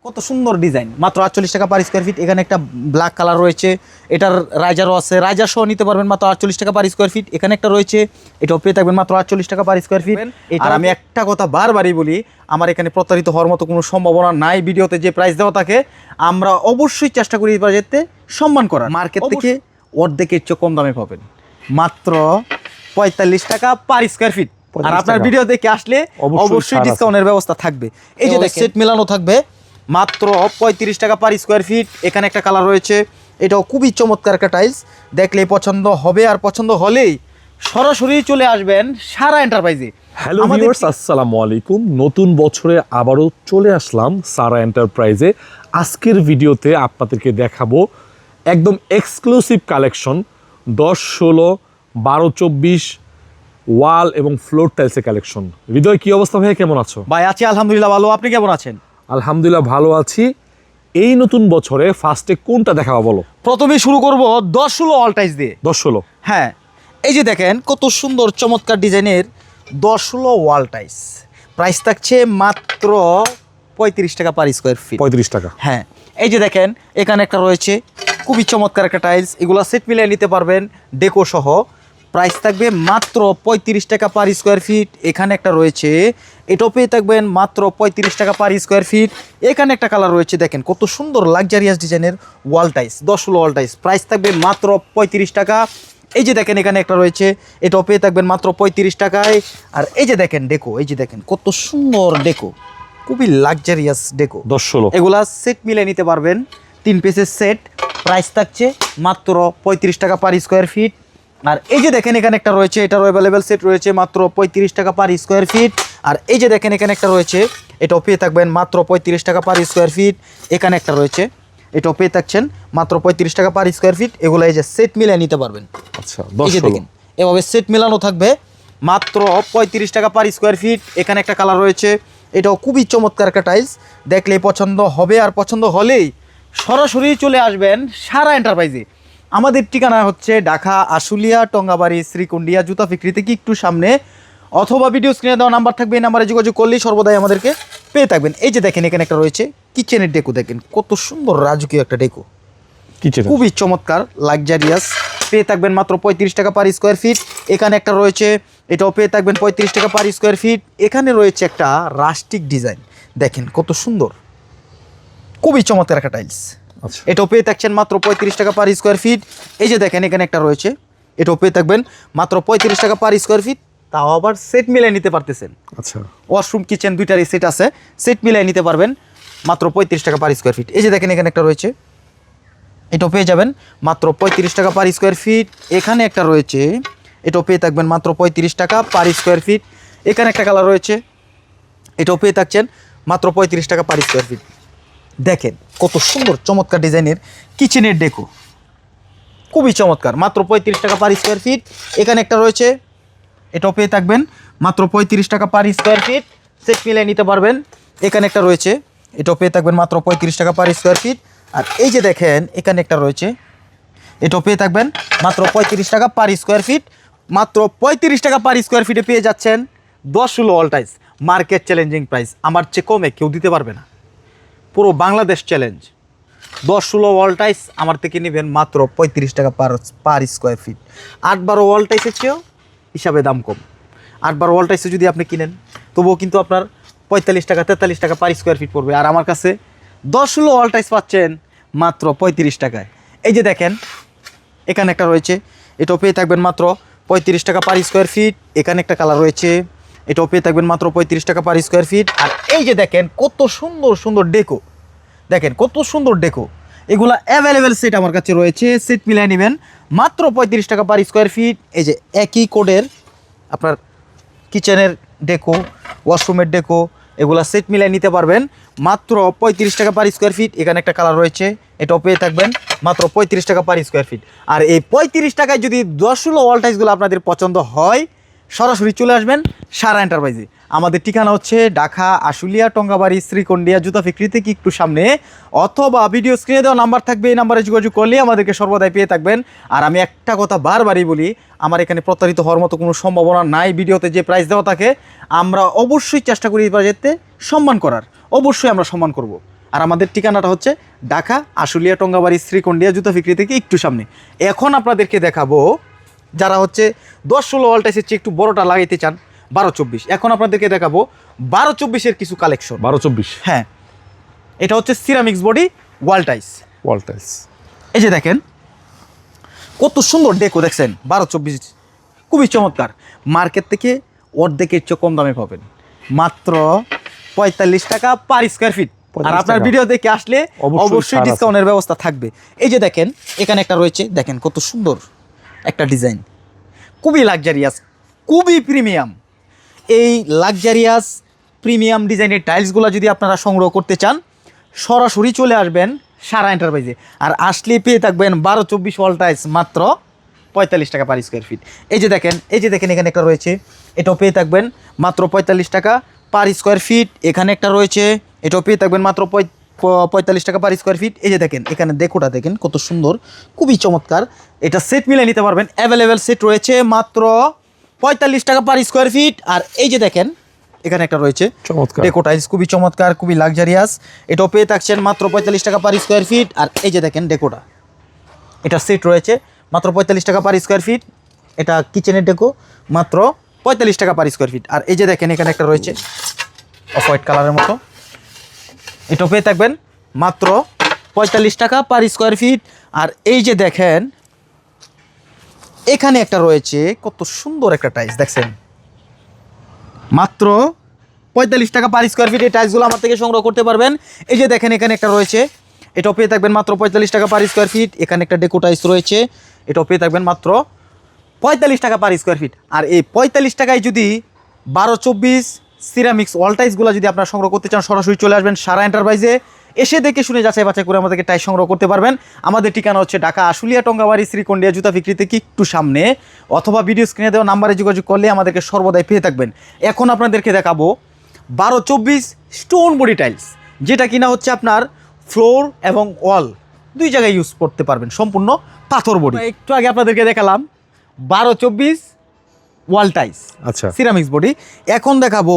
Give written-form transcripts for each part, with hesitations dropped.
কত সুন্দর ডিজাইন, মাত্র 48 টাকা পার স্কোয়ার ফিট। এখানে একটা ব্ল্যাক কালার রয়েছে, এটার রাইজারও আছে, রাইজার সহ নিতে পারবেন মাত্র 48 টাকা পার স্কোয়ার ফিট। এখানে একটা রয়েছে, এটাও পেয়ে থাকবেন মাত্র 48 টাকা পার স্কোয়ার ফিট। আর আমি একটা কথা বারবারই বলি, আমার এখানে প্রতারিত হওয়ার মতো কোনো সম্ভাবনা নাই। ভিডিওতে যে প্রাইস দেওয়া থাকে আমরা অবশ্যই চেষ্টা করি বাজেটে সম্মান করার। মার্কেট থেকে অর্ধেকের চেয়ে কম দামে পাবেন, মাত্র 45 টাকা পার স্কোয়ার ফিট। আর আপনার ভিডিও দেখে আসলে অবশ্যই ডিসকাউন্টের ব্যবস্থা থাকবে। এই যে সেট মেলানো থাকবে মাত্র 35 টাকা পার স্কোয়ার ফিট। এখানে একটা কালার রয়েছে, এটাও খুবই চমৎকার একটা টাইলস, দেখলেই পছন্দ হবে। আর পছন্দ হলেই সরাসরি চলে আসবেন সারা এন্টারপ্রাইজে। হ্যালো ভিউয়ার্স, আসসালামু আলাইকুম। নতুন বছরে আবারও চলে আসলাম সারা এন্টারপ্রাইজে। আজকের ভিডিওতে আপনাদেরকে দেখাবো একদম এক্সক্লুসিভ কালেকশন 10, 16, 12, 24 ওয়াল এবং ফ্লোর টাইলসের কালেকশন। হৃদয়, কি অবস্থা ভাই, কেমন আছো? ভাই আছি আলহামদুলিল্লাহ ভালো, আপনি কেমন আছেন? আলহামদুলিল্লাহ ভালো আছি। এই নতুন বছরে ফার্স্টে কোনটা দেখাবো বলো? প্রথমে শুরু করব 10, 16 অল টাইলস দিয়ে। 10, 16, হ্যাঁ, এই যে দেখেন কত সুন্দর চমৎকার ডিজাইনের 10, 16 ওয়াল টাইলস। প্রাইস থাকছে মাত্র 35 টাকা পার স্কোয়ার ফিট। 35 টাকা। হ্যাঁ, এই যে দেখেন এখানে একটা রয়েছে খুবই চমৎকার একটা টাইলস, এগুলো সেট মিলিয়ে নিতে পারবেন ডেকো সহ। প্রাইস থাকবে মাত্র 35 টাকা পার স্কোয়ার ফিট। এখানে একটা রয়েছে, এটাও পেয়ে থাকবেন মাত্র 35 টাকা পার স্কোয়ার ফিট। এখানে একটা কালার রয়েছে, দেখেন কত সুন্দর লাক্সারিয়াস ডিজাইনের wall tiles, 10, 16 wall tiles. Price থাকবে মাত্র 35 টাকা। এই যে দেখেন এখানে একটা রয়েছে, এটাও পেয়ে থাকবেন মাত্র 35 টাকায়। আর এই যে দেখেন ডেকো, এই যে দেখেন কত সুন্দর ডেকো, খুবই লাক্সারিয়াস ডেকো, 10, 16। এগুলা সেট মিলে নিতে পারবেন, 3 পিসের সেট। প্রাইস থাকছে মাত্র 35 টাকা পার স্কোয়ার ফিট। আর এই যে দেখেন এখানে একটা রয়েছে, এটারও অ্যাভেলেবেল সেট রয়েছে মাত্র 35 টাকা পার স্কোয়ার ফিট। আর এই যে দেখেন এখানে একটা রয়েছে, এটাও পেয়ে থাকবেন মাত্র 35 টাকা পার স্কোয়ার ফিট। এখানে একটা রয়েছে, এটাও পেয়ে থাকছেন মাত্র 35 টাকা পার স্কোয়ার ফিট। এগুলো এই যে সেট মিলিয়ে নিতে পারবেন। আচ্ছা, এই 10, যে 16। দেখেন এভাবে সেট মেলানো থাকবে মাত্র 35 টাকা পার স্কোয়ার ফিট। এখানে একটা কালার রয়েছে, এটাও খুবই চমৎকার একটা টাইলস, দেখলেই পছন্দ হবে। আর পছন্দ হলেই সরাসরি চলে আসবেন সারা এন্টারপ্রাইজে। আমাদের ঠিকানা হচ্ছে ঢাকা আশুলিয়া, টঙ্গাবাড়ি, শ্রীকুন্ডিয়া জুতা ফ্যাক্টরি থেকে একটু সামনে, অথবা ভিডিও স্ক্রিনে দেওয়া নাম্বার থাকবে, এই নাম্বারে যোগাযোগ করলেই সর্বদাই আমাদেরকে পেয়ে থাকবেন। এই যে দেখেন এখানে একটা রয়েছে কিচেনের ডেকো, দেখেন কত সুন্দর রাজকীয় একটা ডেকো, কিচেন খুবই চমৎকার লাক্সারিয়াস। পেয়ে থাকবেন মাত্র 35 টাকা পার স্কোয়ার ফিট। এখানে একটা রয়েছে, এটাও পেয়ে থাকবেন 35 টাকা পার স্কোয়ার ফিট। এখানে রয়েছে একটা রাস্টিক ডিজাইন, দেখেন কত সুন্দর, খুবই চমৎকার একটা টাইলস। আচ্ছা, এটাও পেয়ে থাকছেন মাত্র 35 টাকা পার স্কোয়ার ফিট। এই যে দেখেন এখানে একটা রয়েছে, এটাও পেয়ে থাকবেন মাত্র 35 টাকা পার স্কোয়ার ফিট। তাও আবার সেট মিলিয়ে নিতে পারতেছেন। আচ্ছা, ওয়াশরুম কিচেন দুইটারই সেট আছে, সেট মিলিয়ে নিতে পারবেন মাত্র 35 টাকা পার স্কোয়ার ফিট। এই যে দেখেন এখানে একটা রয়েছে, এটাও পেয়ে যাবেন মাত্র 35 টাকা পার স্কোয়ার ফিট। এখানে একটা রয়েছে, এটাও পেয়ে থাকবেন মাত্র 35 টাকা পার স্কোয়ার ফিট। এখানে একটা কালার রয়েছে, এটাও পেয়ে থাকছেন মাত্র 35 টাকা পার স্কোয়ার ফিট। দেখেন কত সুন্দর চমৎকার ডিজাইনের কিচেনের ডেকো, খুবই চমৎকার, মাত্র 35 টাকা পার স্কোয়ার ফিট। এখানে একটা রয়েছে, এটাও পেয়ে থাকবেন মাত্র 35 টাকা পার স্কোয়ার ফিট, সেট মিলিয়ে নিতে পারবেন। এখানে একটা রয়েছে, এটাও পেয়ে থাকবেন মাত্র 35 টাকা পার স্কোয়ার ফিট। আর এই যে দেখেন এখানে একটা রয়েছে, এটাও পেয়ে থাকবেন মাত্র 35 টাকা পার স্কোয়ার ফিট। মাত্র 35 টাকা পার স্কোয়ার ফিটে পেয়ে যাচ্ছেন 10, 16 all tiles. Market challenging price, আমার চেয়ে কমে কেউ দিতে পারবে না, পুরো বাংলাদেশ চ্যালেঞ্জ। 10, 16 অল টাইলস আমার থেকে নেবেন মাত্র 35 টাকা পার স্কোয়ার ফিট। 8, 12 অল টাইলসের চেয়েও হিসাবে দাম কম। 8, 12 অল টাইলসে যদি আপনি কিনেন তবুও কিন্তু আপনার 45 টাকা 43 টাকা পার স্কোয়ার ফিট পড়বে। আর আমার কাছে 10, 16 অল টাইলস পাচ্ছেন মাত্র 35 টাকায়। এই যে দেখেন এখানে একটা রয়েছে, এটাও পেয়ে থাকবেন মাত্র 35 টাকা পার স্কোয়ার ফিট। এখানে একটা কালার রয়েছে, এটাও পেয়ে থাকবেন মাত্র 35 টাকা পার স্কোয়ার ফিট। আর এই যে দেখেন কত সুন্দর সুন্দর ডেকো, দেখেন কত সুন্দর ডেকো, এগুলা অ্যাভেলেবেল সেট আমার কাছে রয়েছে, সেট মিলিয়ে নেবেন মাত্র 35 টাকা পার স্কোয়ার ফিট। এই যে একই কোডের আপনার কিচেনের ডেকো, ওয়াশরুমের ডেকো, এগুলা সেট মিলিয়ে নিতে পারবেন মাত্র 35 টাকা পার স্কোয়ার ফিট। এখানে একটা কালার রয়েছে, এটাও পেয়ে থাকবেন মাত্র 35 টাকা পার স্কোয়ার ফিট। আর এই 35 টাকায় যদি 10, 16 ওয়াল টাইলসগুলো আপনাদের পছন্দ হয় সরাসরি চলে আসবেন সারা এন্টারপ্রাইজে। আমাদের ঠিকানা হচ্ছে ঢাকা আশুলিয়া, টঙ্গাবাড়ি, শ্রীকুন্ডিয়া জুতা ফ্যাক্টরি থেকে একটু সামনে, অথবা ভিডিও স্ক্রিনে দেওয়া নাম্বার থাকবে, এই নাম্বারে যোগাযোগ করলে আমাদেরকে সর্বদাই পেয়ে থাকবেন। আর আমি একটা কথা বারবারই বলি, আমার এখানে প্রতারিত হওয়ার মতো কোনো সম্ভাবনা নাই। ভিডিওতে যে প্রাইস দেওয়া থাকে আমরা অবশ্যই চেষ্টা করি বাজেটে সম্মান করার, অবশ্যই আমরা সম্মান করব। আর আমাদের ঠিকানাটা হচ্ছে ঢাকা আশুলিয়া টঙ্গাবাড়ি শ্রীকন্ডিয়া জুতা বিক্রি থেকে একটু সামনে। এখন আপনাদেরকে দেখাবো যারা হচ্ছে 10-16 ওয়াল টাইসের চেয়ে একটু বড়টা লাগাইতে চান 12-24, এখন আপনাদেরকে দেখাবো 12-24-এর কিছু কালেকশন। 12-24 হ্যাঁ, এটা হচ্ছে ceramics body wall tiles. Wall tiles. এই যে দেখেন কত সুন্দর ডেকো, দেখছেন 12-24, খুবই চমৎকার। মার্কেট থেকে অর্ধেকের চেয়ে কম দামে পাবেন, মাত্র 45 টাকা পার স্কোয়ার ফিট। আর আপনার ভিডিও দেখে আসলে অবশ্যই ডিসকাউন্টের ব্যবস্থা থাকবে। এই যে দেখেন এখানে একটা রয়েছে, দেখেন কত সুন্দর একটা ডিজাইন, খুবই লাক্সারিয়াস, খুবই প্রিমিয়াম। এই লাক্সারিয়াস প্রিমিয়াম ডিজাইনের টাইলসগুলো যদি আপনারা সংগ্রহ করতে চান সরাসরি চলে আসবেন সারা এন্টারপ্রাইজে। আর আসলে পেয়ে থাকবেন 12-24 ওয়াল টাইলস মাত্র 45 টাকা পার স্কোয়ার ফিট। এই যে দেখেন এখানে একটা রয়েছে, এটাও পেয়ে থাকবেন মাত্র 45 টাকা পার স্কোয়ার ফিট। এখানে একটা রয়েছে, এটাও পেয়ে থাকবেন মাত্র 45 টাকা পার স্কোয়ার ফিট। এই যে দেখেন এখানে ডেকোটা দেখেন কত সুন্দর, খুবই চমৎকার। এটা সেট মিলে নিতে পারবেন, অ্যাভেলেবেল সেট রয়েছে মাত্র 45 টাকা পার স্কোয়ার ফিট। আর এই যে দেখেন এখানে একটা রয়েছে চমৎকার ডেকো টাইলস, খুবই চমৎকার, খুবই লাক্সারিয়াস, এটাও পেয়ে থাকছেন মাত্র 45 টাকা পার স্কোয়ার ফিট। আর এই যে দেখেন ডেকোটা, এটা সেট রয়েছে মাত্র 45 টাকা পার স্কোয়ার ফিট। এটা কিচেনের ডেকো, মাত্র 45 টাকা পার স্কোয়ার ফিট। আর এই যে দেখেন এখানে একটা রয়েছে অফ হোয়াইট কালারের মতো, এটাও পেয়ে থাকবেন মাত্র 45 টাকা পার স্কোয়ার ফিট। আর এই যে দেখেন এখানে একটা রয়েছে কত সুন্দর একটা টাইলস, দেখছেন মাত্র 45 টাকা পার স্কোয়ার ফিট। এই টাইলসগুলো আমার থেকে সংগ্রহ করতে পারবেন। এই যে দেখেন এখানে একটা রয়েছে, এটাও পেয়ে থাকবেন মাত্র 45 টাকা পার স্কোয়ার ফিট। এখানে একটা ডেকো টাইলস রয়েছে, এটাও পেয়ে থাকবেন মাত্র 45 টাকা পার স্কোয়ার ফিট। আর এই 45 টাকায় যদি 12-24 সিরামিক্স ওয়াল টাইলসগুলো যদি আপনারা সংগ্রহ করতে চান সরাসরি চলে আসবেন সারা এন্টারপ্রাইজে, এসে দেখে শুনে যাচাই বাছাই করে আমাদেরকে টাইলস সংগ্রহ করতে পারবেন। আমাদের ঠিকানা হচ্ছে ঢাকা আশুলিয়া টঙ্গাবাড়ি শ্রীকন্ডিয়া জুতা বিক্রি থেকে একটু সামনে, অথবা ভিডিও স্ক্রিনে দেওয়া নাম্বারে যোগাযোগ করলে আমাদেরকে সর্বদাই পেয়ে থাকবেন। এখন আপনাদেরকে দেখাবো 12-24 স্টোন বডি টাইলস, যেটা কিনা হচ্ছে আপনার ফ্লোর এবং ওয়াল দুই জায়গায় ইউজ করতে পারবেন, সম্পূর্ণ পাথর বডি। একটু আগে আপনাদেরকে দেখালাম 12-24 ওয়াল টাইলস, আচ্ছা, সিরামিক্স বডি। এখন দেখাবো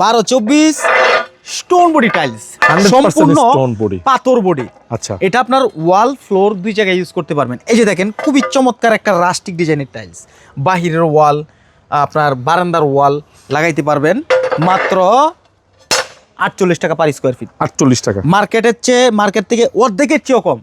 12-24 স্টোন বডি টাইলস, সম্পূর্ণ স্টোন বডি, পাথর বডি। আচ্ছা, এটা আপনার ওয়াল ফ্লোর দুই জায়গায় ইউজ করতে পারবেন। এই যে দেখেন খুবই চমৎকার একটা রাস্টিক ডিজাইনের টাইলস, বাহিরের ওয়াল, আপনার বারান্দার ওয়াল লাগাইতে পারবেন মাত্র 48 টাকা পার স্কোয়ার ফিট। 48 টাকা, মার্কেট থেকে অর্ধেকের চেয়েও কম।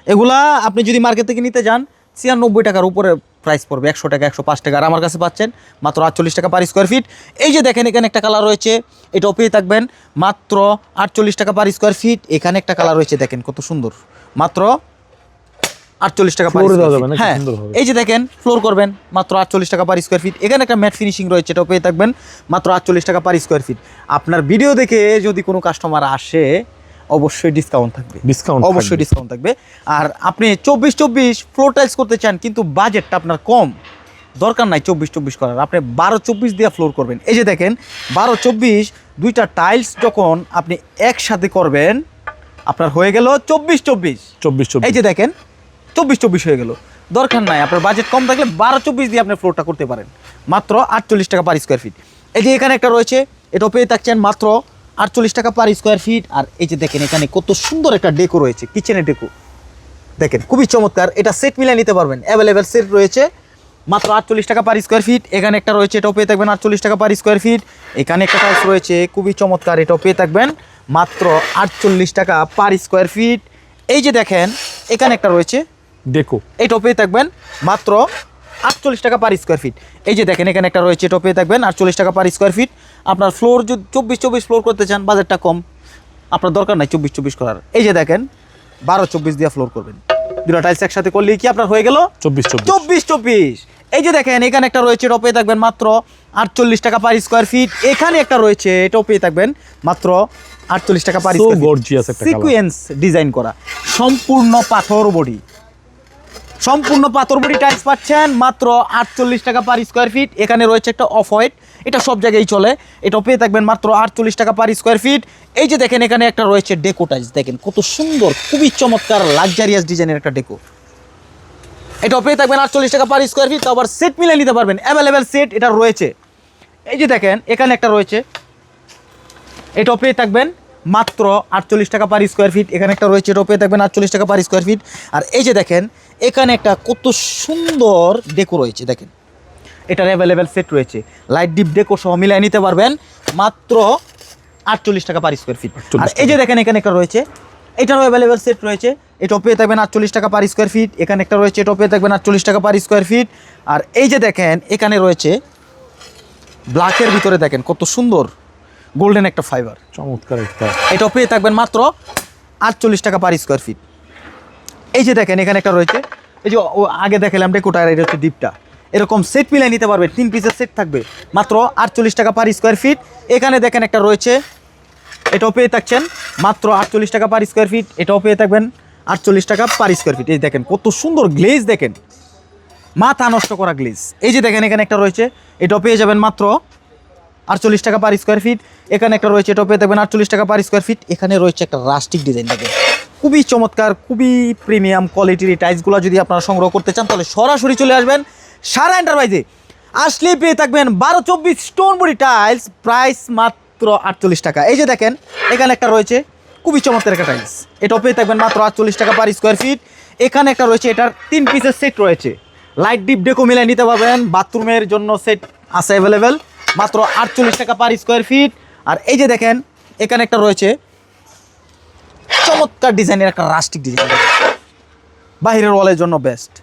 এগুলা আপনি যদি মার্কেট থেকে নিতে যান 96 টাকার উপরে প্রাইস পড়বে, 100 টাকা 105 টাকা। আর আমার কাছে পাচ্ছেন মাত্র 48 টাকা পার স্কোয়ার ফিট। এই যে দেখেন এখানে একটা কালার রয়েছে, এটাও পেয়ে থাকবেন মাত্র 48 টাকা পার স্কোয়ার ফিট। এখানে একটা কালার রয়েছে, দেখেন কত সুন্দর, মাত্র 48 টাকা পার স্কোয়ার ফিট। হ্যাঁ, এই যে দেখেন ফ্লোর করবেন মাত্র 48 টাকা পার স্কোয়ার ফিট। এখানে একটা ম্যাট ফিনিশিং রয়েছে, এটাও পেয়ে থাকবেন মাত্র 48 টাকা পার স্কোয়ার ফিট। আপনার ভিডিও দেখে যদি কোনো কাস্টমার আসে অবশ্যই ডিসকাউন্ট থাকবে, অবশ্যই ডিসকাউন্ট থাকবে। আর আপনি 24-24 ফ্লোর টাইলস করতে চান কিন্তু বাজেটটা আপনার কম, দরকার নাই 24-24 করার, আপনি 12-24 দিয়ে ফ্লোর করবেন। এই যে দেখেন 12-24 দুইটা টাইলস যখন আপনি একসাথে করবেন আপনার হয়ে গেল 24-24। এই যে দেখেন 24-24 হয়ে গেল, দরকার নাই, আপনার বাজেট কম থাকলে 12-24 দিয়ে আপনি ফ্লোরটা করতে পারেন মাত্র 48 টাকা পার স্কোয়ার ফিট। এই যে এখানে একটা রয়েছে, এটাও পেয়ে থাকছেন মাত্র 48 টাকা পার স্কোয়ার ফিট। আর এই যে দেখেন এখানে কত সুন্দর একটা ডেকো রয়েছে, কিচেনের ডেকো, দেখেন খুবই চমৎকার। এটা সেট মিলিয়ে নিতে পারবেন, অ্যাভেলেবেল সেট রয়েছে মাত্র 48 টাকা পার স্কোয়ার ফিট। এখানে একটা রয়েছে, এটাও পেয়ে থাকবেন 48 টাকা পার স্কোয়ার ফিট। এখানে একটা টাইলস রয়েছে খুবই চমৎকার, এটাও পেয়ে থাকবেন মাত্র 48 টাকা পার স্কোয়ার ফিট। এই যে দেখেন এখানে একটা রয়েছে ডেকো, এটাও পেয়ে থাকবেন মাত্র 48 টাকা পার স্কোয়ার ফিট। এই যে দেখেন এখানে একটা রয়েছে, এটাও পেয়ে থাকবেন 48 টাকা পার স্কোয়ার ফিট। আপনার ফ্লোর যদি 24-24 ফ্লোর করতে চান, বাজেটটা কম, আপনার দরকার নাই 24-24 করার। এই যে দেখেন 12-24 দিয়ে ফ্লোর করবেন, দুটো টাইলস একসাথে করলে কি আপনার হয়ে গেল 24-24। এই যে দেখেন এখানে একটা রয়েছে, এটাও পেয়ে থাকবেন মাত্র 48 টাকা পার স্কোয়ার ফিট। এখানে একটা রয়েছে, এটাও পেয়ে থাকবেন মাত্র 48 টাকা per square feet. Sequence design করা, সম্পূর্ণ পাথর বডি, সম্পূর্ণ পাথর বডি টাইলস পাচ্ছেন মাত্র 48 টাকা পার স্কোয়ার ফিট। এখানে রয়েছে একটা অফ হোয়াইট, এটা সব জায়গায় চলে, এটাও পেয়ে থাকবেন মাত্র 48 টাকা পার স্কোয়ার ফিট। এই যে দেখেন এখানে একটা রয়েছে ডেকো টাইলস, দেখেন কত সুন্দর, খুবই চমৎকার লাক্সারিয়াস ডিজাইনের একটা ডেকো, এটাও পেয়ে থাকবেন 48 টাকা পার স্কোয়ার ফিট। আবার সেট মিলে নিতে পারবেন, অ্যাভেলেবেল সেট এটা রয়েছে। এই যে দেখেন এখানে একটা রয়েছে, এটাও পেয়ে থাকবেন মাত্র 48 টাকা পার স্কোয়ার ফিট। এখানে একটা রয়েছে, এটাও পেয়ে থাকবেন 48 টাকা পার স্কোয়ার ফিট। আর এই যে দেখেন এখানে একটা কত সুন্দর ডেকো রয়েছে, দেখেন এটার অ্যাভেলেবেল সেট রয়েছে, লাইট ডিপ ডেকো সহ মিলিয়ে নিতে পারবেন মাত্র 48 টাকা পার স্কোয়ার ফিট। আর এই যে দেখেন এখানে একটা রয়েছে, এটারও অ্যাভেলেবেল সেট রয়েছে, এটাও পেয়ে থাকবেন 48 টাকা পার স্কোয়ার ফিট। এখানে একটা রয়েছে, এটাও পেয়ে থাকবেন 48 টাকা পার স্কোয়ার ফিট। আর এই যে দেখেন এখানে রয়েছে ব্ল্যাকের ভিতরে দেখেন কত সুন্দর গোল্ডেন একটা ফাইবার, চমৎকার একটা। এটাও পেয়ে থাকবেন মাত্র 48 টাকা পার স্কোয়ার ফিট। এই যে দেখেন এখানে একটা রয়েছে, এই যে আগে দেখালাম ডেকোটা, এটা হচ্ছে ডিপটা, এরকম সেট মিলাই নিতে পারবেন, 3 পিসের সেট থাকবে মাত্র 48 টাকা পার স্কোয়ার ফিট। এখানে দেখেন একটা রয়েছে, এটাও পেয়ে থাকছেন মাত্র 48 টাকা পার স্কোয়ার ফিট। এটাও পেয়ে থাকবেন 48 টাকা পার স্কোয়ার ফিট। এই দেখেন কত সুন্দর গ্লেজ, দেখেন মাথা নষ্ট করা গ্লেজ। এই যে দেখেন এখানে একটা রয়েছে, এটাও পেয়ে যাবেন মাত্র 48 টাকা পার স্কোয়ার ফিট। এখানে একটা রয়েছে, এটাও পেয়ে থাকবেন 48 টাকা পার স্কোয়ার ফিট। এখানে রয়েছে একটা রাস্টিক ডিজাইন, দেখেন খুবই চমৎকার, খুবই প্রিমিয়াম কোয়ালিটির এই টাইলসগুলো যদি আপনারা সংগ্রহ করতে চান তাহলে সরাসরি চলে আসবেন সারা এন্টারপ্রাইজে। আসলে পেয়ে থাকবেন 12-24 স্টোন বডি টাইলস, প্রাইস মাত্র 48 টাকা। এই যে দেখেন এখানে একটা রয়েছে খুবই চমৎকার একটা টাইলস, এটাও পেয়ে থাকবেন মাত্র 48 টাকা পার স্কোয়ার ফিট। এখানে একটা রয়েছে, এটার 3 পিসের সেট রয়েছে, লাইট ডিপ ডেকো মিলাই নিতে পারবেন, বাথরুমের জন্য সেট আছে অ্যাভেলেবেল, মাত্র 48 টাকা পার স্কোয়ার ফিট। আর এই যে দেখেন এখানে একটা রয়েছে চমৎকার ডিজাইনের একটা রাস্টিক ডিজাইন, বাহিরের ওয়ালের জন্য বেস্ট।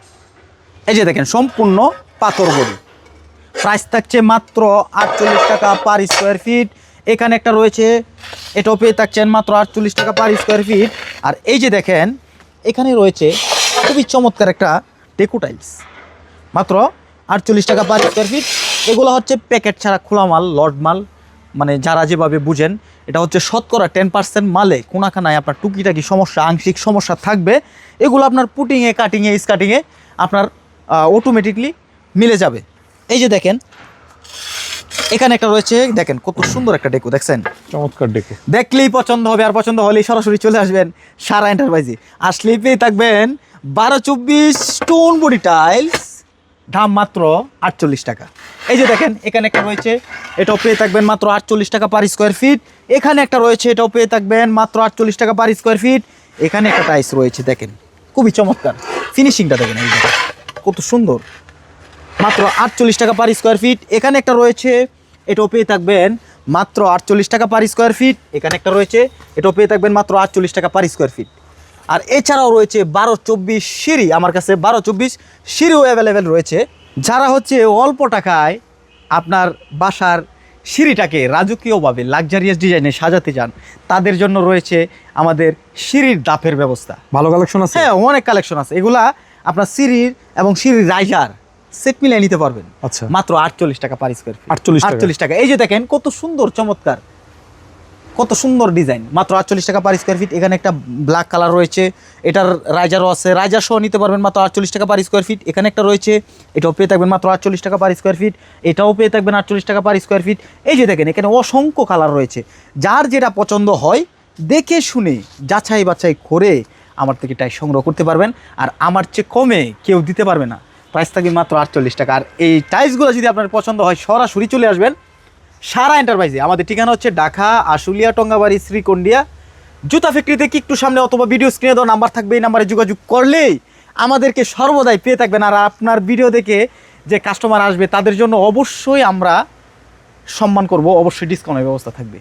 এই যে দেখেন সম্পূর্ণ পাথর বডি, প্রাইস থাকছে মাত্র 48 টাকা পার স্কোয়ার ফিট। এখানে একটা রয়েছে, এটাও পেয়ে থাকছেন মাত্র 48 টাকা পার স্কোয়ার ফিট। আর এই যে দেখেন এখানে রয়েছে খুবই চমৎকার একটা ডেকো টাইলস, মাত্র 48 টাকা পার স্কোয়ার ফিট। এগুলো হচ্ছে প্যাকেট ছাড়া খোলা মাল, লট মাল, মানে যারা যেভাবে বুঝেন, এটা হচ্ছে শতকরা 10% মালে কোনাখানায় আপনার টুকিটাকি সমস্যা, আংশিক সমস্যা থাকবে, এগুলো আপনার পুটিংয়ে, কাটিংয়ে, স্কাটিংয়ে আপনার অটোমেটিকলি মিলে যাবে। এই যে দেখেন এখানে একটা রয়েছে, দেখেন কত সুন্দর একটা ডেকো, দেখছেন চমৎকার ডেকো, দেখলেই পছন্দ হবে। আর পছন্দ হলেই সরাসরি চলে আসবেন সারা এন্টারপ্রাইজে। আসলেই পেয়ে থাকবেন 12-24 স্টোন বডি টাইলস, দাম মাত্র 48 টাকা। এই যে দেখেন এখানে একটা রয়েছে, এটাও পেয়ে থাকবেন মাত্র 48 টাকা পার স্কোয়ার ফিট। এখানে একটা রয়েছে, এটাও পেয়ে থাকবেন মাত্র 48 টাকা পার স্কোয়ার ফিট। এখানে একটা টাইলস রয়েছে, দেখেন খুবই চমৎকার ফিনিশিংটা, দেখেন এই দেখেন কত সুন্দর, মাত্র 48 টাকা পার স্কোয়ার ফিট। এখানে একটা রয়েছে, এটাও পেয়ে থাকবেন মাত্র 48 টাকা পার স্কোয়ার ফিট। এখানে একটা রয়েছে, এটাও পেয়ে থাকবেন মাত্র 48 টাকা পার স্কোয়ার ফিট। আর এছাড়াও রয়েছে 12-24 সিঁড়ি, আমার কাছে 12-24 সিঁড়িও অ্যাভেলেবেল রয়েছে। যারা হচ্ছে অল্প টাকায় আপনার বাসার সিঁড়িটাকে রাজকীয়ভাবে লাক্সারিয়াস ডিজাইনে সাজাতে চান, তাদের জন্য রয়েছে আমাদের সিঁড়ির দাপের ব্যবস্থা। ভালো কালেকশন আছে, হ্যাঁ অনেক কালেকশন আছে, এগুলা আপনার সিঁড়ির এবং সিঁড়ির রাইজার সেট মিলিয়ে নিতে পারবেন আচ্ছা মাত্র 48 টাকা পার স্কোয়ার ফিট। 48 টাকা। এই যে দেখেন কত সুন্দর চমৎকার, কত সুন্দর ডিজাইন, মাত্র 48 টাকা পার স্কোয়ার ফিট। এখানে একটা ব্ল্যাক কালার রয়েছে, এটার রাইজারও আছে, রাইজার সহ নিতে পারবেন মাত্র 48 টাকা পার স্কোয়ার ফিট। এখানে একটা রয়েছে, এটাও পেয়ে থাকবেন মাত্র 48 টাকা পার স্কোয়ার ফিট। এটাও পেয়ে থাকবেন 48 টাকা পার স্কোয়ার ফিট। এই যে দেখেন এখানে অসংখ্য কালার রয়েছে, যার যেটা পছন্দ হয় দেখে শুনে যাচাই বাছাই করে আমার থেকে টাইস সংগ্রহ করতে পারবেন। আর আমার চেয়ে কমে কেউ দিতে পারবে না, প্রাইস থাকবে মাত্র 48 টাকা। আর এই টাইলসগুলো যদি আপনার পছন্দ হয় সরাসরি চলে আসবেন সারা এন্টারপ্রাইজে। আমাদের ঠিকানা হচ্ছে ঢাকা আশুলিয়া, টঙ্গাবাড়ি, শ্রীকন্ডিয়া জুতা ফ্যাক্টরিতে কি একটু সামনে, অথবা ভিডিও স্ক্রিনে দেওয়া নাম্বার থাকবে, এই নাম্বারে যোগাযোগ করলেই আমাদেরকে সর্বদাই পেয়ে থাকবেন। আর আপনার ভিডিও দেখে যে কাস্টমার আসবে তাদের জন্য অবশ্যই আমরা সম্মান করব, অবশ্যই ডিসকাউন্টের ব্যবস্থা থাকবে।